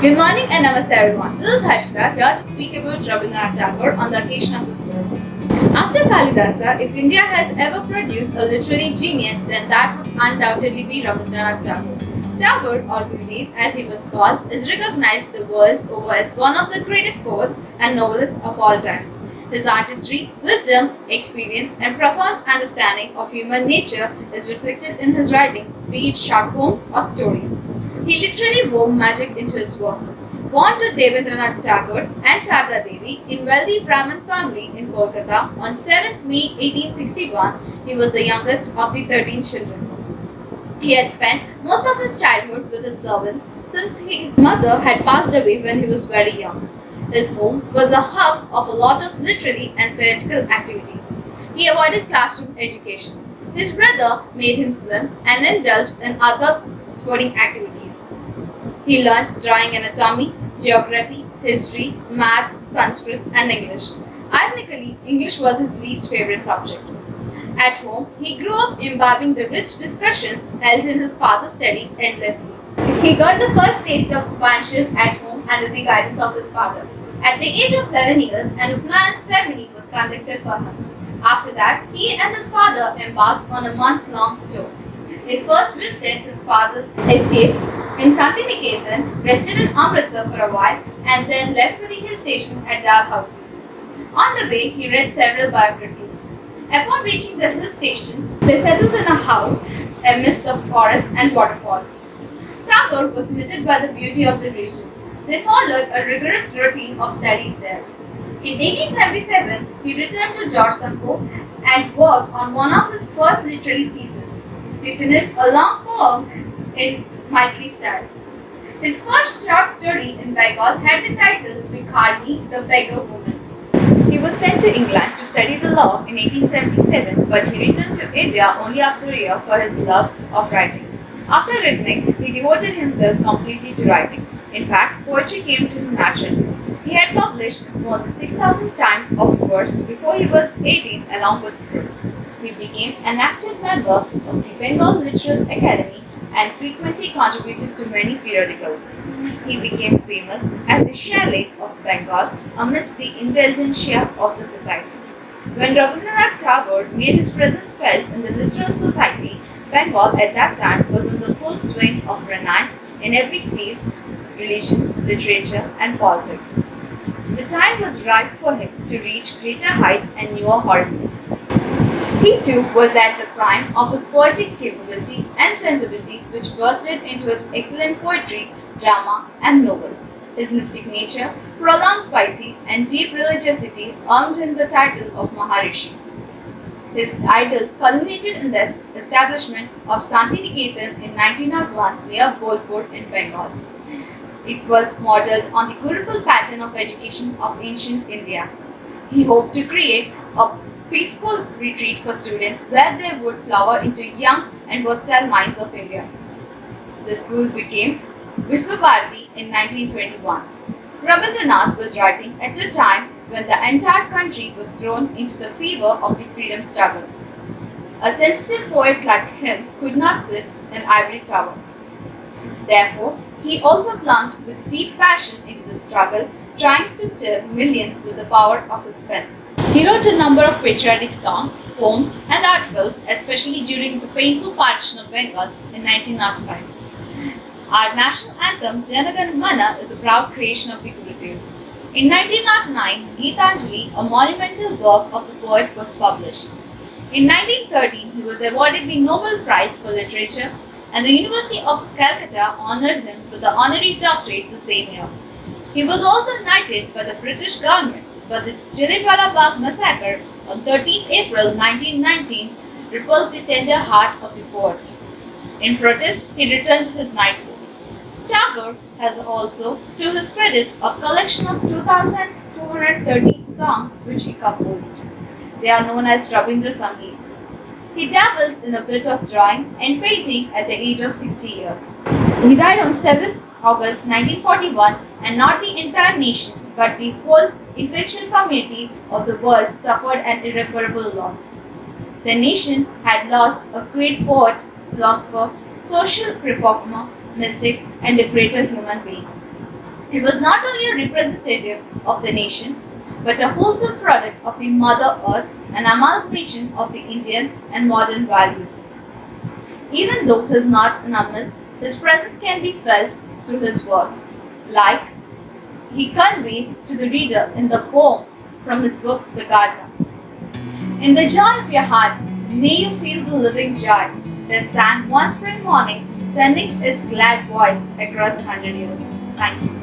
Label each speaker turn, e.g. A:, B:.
A: Good morning and namaste everyone. This is Harshita here to speak about Rabindranath Tagore on the occasion of his birthday. After Kalidasa, if India has ever produced a literary genius, then that would undoubtedly be Rabindranath Tagore. Tagore, or Gurudev as he was called, is recognized the world over as one of the greatest poets and novelists of all times. His artistry, wisdom, experience, and profound understanding of human nature is reflected in his writings, be it short poems or stories. He literally wove magic into his work. Born to Devendranath Tagore and Sarda Devi in wealthy Brahmin family in Kolkata on 7th May 1861, he was the youngest of the 13 children. He had spent most of his childhood with his servants since his mother had passed away when he was very young. His home was a hub of a lot of literary and theatrical activities. He avoided classroom education. His brother made him swim and indulged in other sporting activities. He learned drawing anatomy, geography, history, math, Sanskrit, and English. Ironically, English was his least favorite subject. At home, he grew up imbibing the rich discussions held in his father's study endlessly. He got the first taste of Upanishads at home under the guidance of his father. At the age of 11 years, an Upnayana ceremony was conducted for him. After that, he and his father embarked on a month-long tour. They first visited his father's estate in Santiniketan, rested in Amritsar for a while, and then left for the hill station at Dalhousie. On the way, he read several biographies. Upon reaching the hill station, they settled in a house amidst the forests and waterfalls. Tagore was smitten by the beauty of the region. They followed a rigorous routine of studies there. In 1877, he returned to Jorsanko and worked on one of his first literary pieces. He finished a long poem in Maitri style. His first short story in Bengal had the title Bikharni, the Beggar Woman. He was sent to England to study the law in 1877, but he returned to India only after a year for his love of writing. After returning, he devoted himself completely to writing. In fact, poetry came to him naturally. He had published more than 6,000 times of verse before he was 18 along with prose. He became an active member of the Bengal Literary Academy and frequently contributed to many periodicals. He became famous as the Shelley of Bengal amidst the intelligentsia of the society. When Rabindranath Tagore made his presence felt in the literary society, Bengal at that time was in the full swing of renaissance in every field religion, literature, and politics. The time was ripe for him to reach greater heights and newer horizons. He too was at the prime of his poetic capability and sensibility, which bursted into his excellent poetry, drama, and novels. His mystic nature, prolonged piety, and deep religiosity earned him the title of Maharishi. His ideals culminated in the establishment of Santiniketan in 1901 near Bolpur in Bengal. It was modeled on the Gurukul pattern of education of ancient India. He hoped to create a peaceful retreat for students where they would flower into young and versatile minds of India. The school became Visvabharati in 1921. Rabindranath was writing at a time when the entire country was thrown into the fever of the freedom struggle. A sensitive poet like him could not sit in ivory tower. Therefore, he also plunged with deep passion into the struggle, trying to stir millions with the power of his pen. He wrote a number of patriotic songs, poems, and articles, especially during the painful partition of Bengal in 1905. Our national anthem, Jana Gana Mana, is a proud creation of the Gurudev. In 1909, Geetanjali, a monumental work of the poet, was published. In 1913, he was awarded the Nobel Prize for Literature, and the University of Calcutta honored him with the honorary doctorate the same year. He was also knighted by the British government, but the Jallianwala Bagh massacre on 13 April 1919 repulsed the tender heart of the poet. In protest, he returned his knighthood. Tagore has also, to his credit, a collection of 2,230 songs which he composed. They are known as Rabindra Sangeet. He dabbled in a bit of drawing and painting at the age of 60 years. He died on 7th August 1941, and not the entire nation but the whole intellectual community of the world suffered an irreparable loss. The nation had lost a great poet, philosopher, social reformer, mystic, and a greater human being. He was not only a representative of the nation, but a wholesome product of the Mother Earth, an amalgamation of the Indian and modern values. Even though he is not in our midst, his presence can be felt through his works, like he conveys to the reader in the poem from his book The Gardener. In the joy of your heart, may you feel the living joy that sang one spring morning, sending its glad voice across 100 years. Thank you.